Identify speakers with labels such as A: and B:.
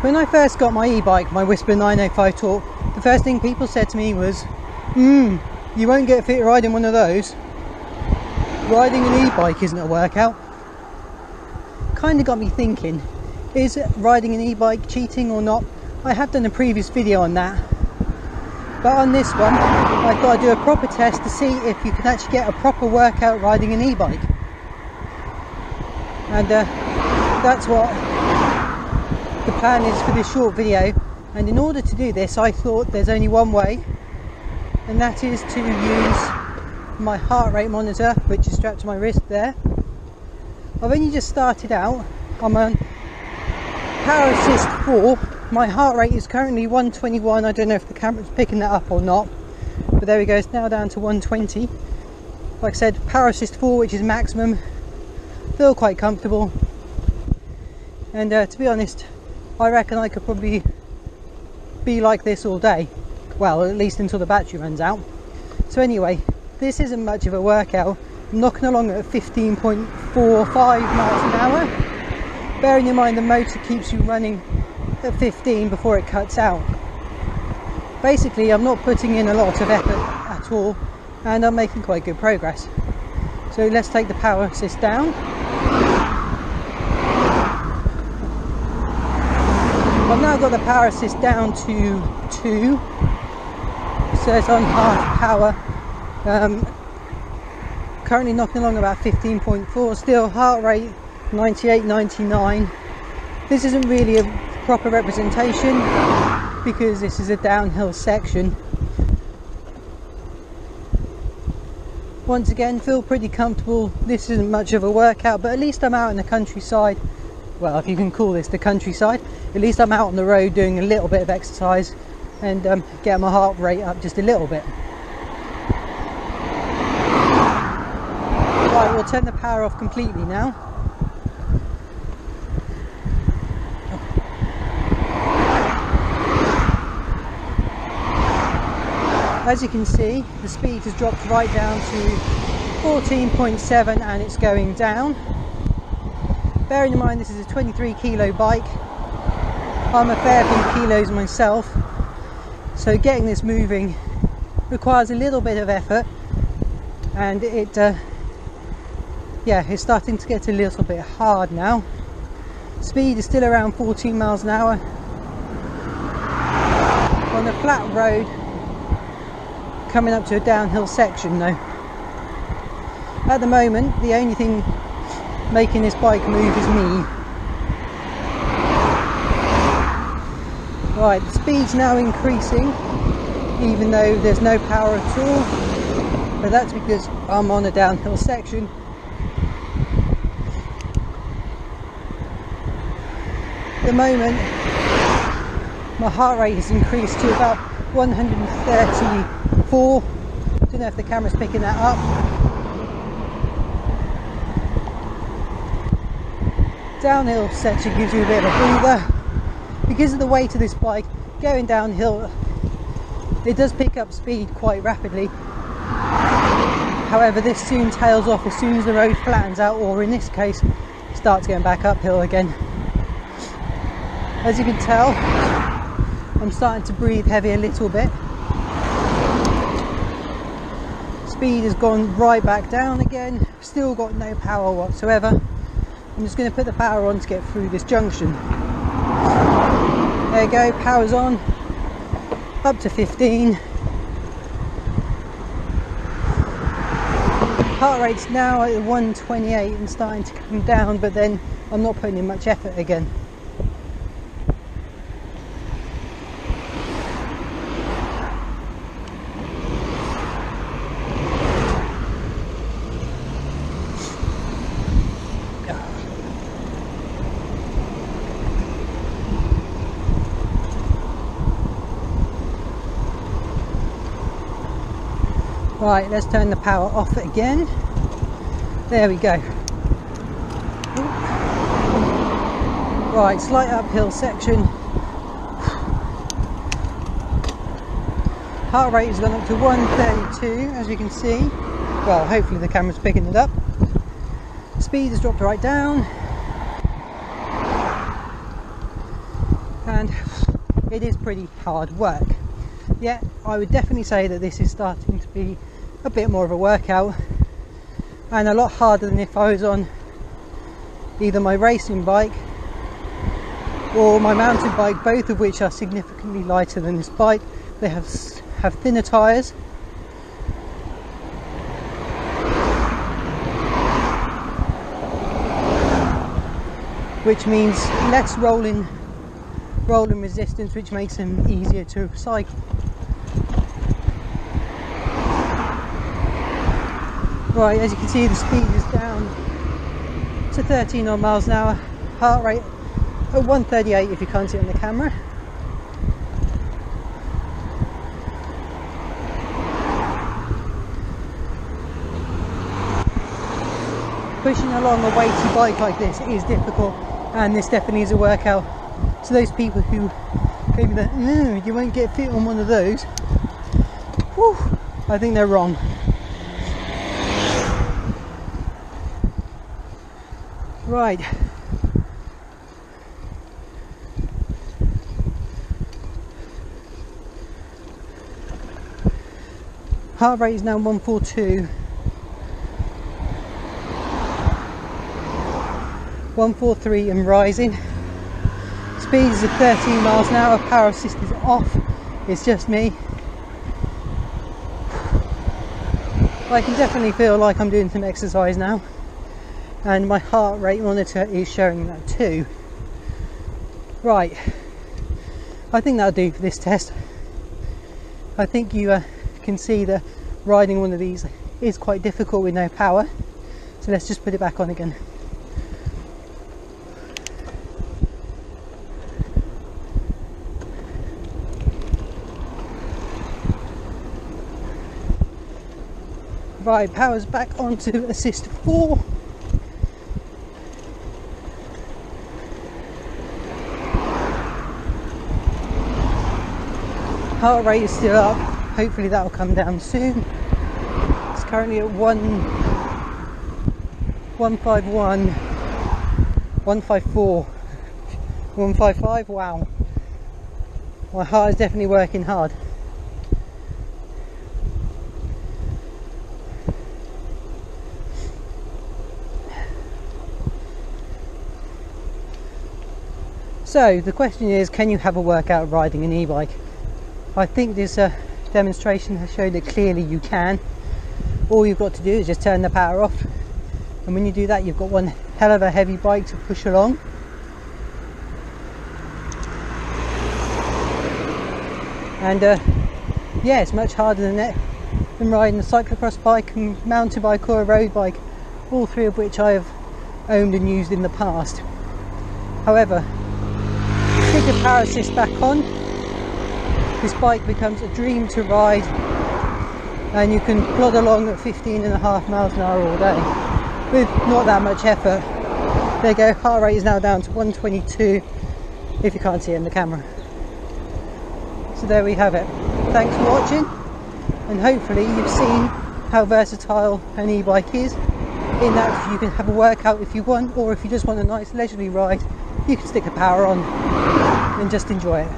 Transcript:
A: When I first got my e-bike, my Whisper 905 Talk, the first thing people said to me was, you won't get fit riding one of those. Riding an e-bike isn't a workout. Kind of got me thinking, is riding an e-bike cheating or not? I have done a previous video on that, but on this one I thought I'd do a proper test to see if you can actually get a proper workout riding an e-bike, and that's what the plan is for this short video. And in order to do this, I thought there's only one way, and that is to use my heart rate monitor, which is strapped to my wrist there. I've only just started out. I'm on Power Assist 4. My heart rate is currently 121. I don't know if the camera's picking that up or not, but there we go, it's now down to 120. Like I said, Power Assist 4, which is maximum. Feel quite comfortable, and to be honest, I reckon I could probably be like this all day, well, at least until the battery runs out. So anyway, this isn't much of a workout. I'm knocking along at 15.45 miles an hour, bearing in mind the motor keeps you running at 15 before it cuts out. Basically, I'm not putting in a lot of effort at all, and I'm making quite good progress. So let's take the power assist down. I've now got the power assist down to 2, so it's on half power. Currently knocking along about 15.4, still heart rate 98, 99. This isn't really a proper representation because this is a downhill section. Once again, feel pretty comfortable. This isn't much of a workout, but at least I'm out in the countryside. Well, if you can call this the countryside, at least I'm out on the road doing a little bit of exercise and getting my heart rate up just a little bit. Right, we'll turn the power off completely now. As you can see, the speed has dropped right down to 14.7 and it's going down. Bearing in mind this is a 23 kilo bike, I'm a fair few kilos myself, so getting this moving requires a little bit of effort, and it's starting to get a little bit hard now. Speed is still around 14 miles an hour. On a flat road, coming up to a downhill section though. At the moment, the only thing making this bike move is me. Right, the speed's now increasing, even though there's no power at all, but that's because I'm on a downhill section. At the moment, my heart rate has increased to about 134. Don't know if the camera's picking that up. Downhill section gives you a bit of a breather. Because of the weight of this bike, going downhill, it does pick up speed quite rapidly. However, this soon tails off as soon as the road flattens out, or in this case, starts going back uphill again. As you can tell, I'm starting to breathe heavy a little bit. Speed has gone right back down again. Still got no power whatsoever. I'm just going to put the power on to get through this junction. There you go, power's on, up to 15. Heart rate's now at 128 and starting to come down, but then I'm not putting in much effort again. Right, let's turn the power off again. There we go. Right, slight uphill section. Heart rate has gone up to 132, as you can see. Well, hopefully the camera's picking it up. Speed has dropped right down. and it is pretty hard work. Yet I would definitely say that this is starting to be a bit more of a workout, and a lot harder than if I was on either my racing bike or my mountain bike, both of which are significantly lighter than this bike. They have thinner tyres, which means less rolling resistance, which makes them easier to cycle. Right, as you can see, the speed is down to 13 odd miles an hour, heart rate at 138 if you can't see it on the camera. Pushing along a weighty bike like this is difficult, and this definitely is a workout. So those people who maybe that you won't get fit on one of those, whew, I think they're wrong. Right. Heart rate is now 142. 143 and rising. Speed is at 13 miles an hour. Power assist is off. It's just me. I can definitely feel like I'm doing some exercise now, and my heart rate monitor is showing that too. Right, I think that'll do for this test. I think you can see that riding one of these is quite difficult with no power, so let's just put it back on again. Right, power's back onto assist 4. Heart rate is still up. Hopefully that will come down soon. It's currently at 151, 154, 155. Wow, my heart is definitely working hard. So the question is, can you have a workout riding an e-bike? I think this demonstration has shown that clearly you can. All you've got to do is just turn the power off, and when you do that, you've got one hell of a heavy bike to push along. And yeah, it's much harder than riding a cyclocross bike, and mountain bike, or a road bike, all three of which I have owned and used in the past. However, stick the power assist back on, this bike becomes a dream to ride, and you can plod along at 15.5 miles an hour all day with not that much effort. There you go, heart rate is now down to 122 if you can't see it in the camera. So there we have it. Thanks for watching, and hopefully you've seen how versatile an e-bike is, in that you can have a workout if you want, or if you just want a nice leisurely ride, you can stick the power on and just enjoy it.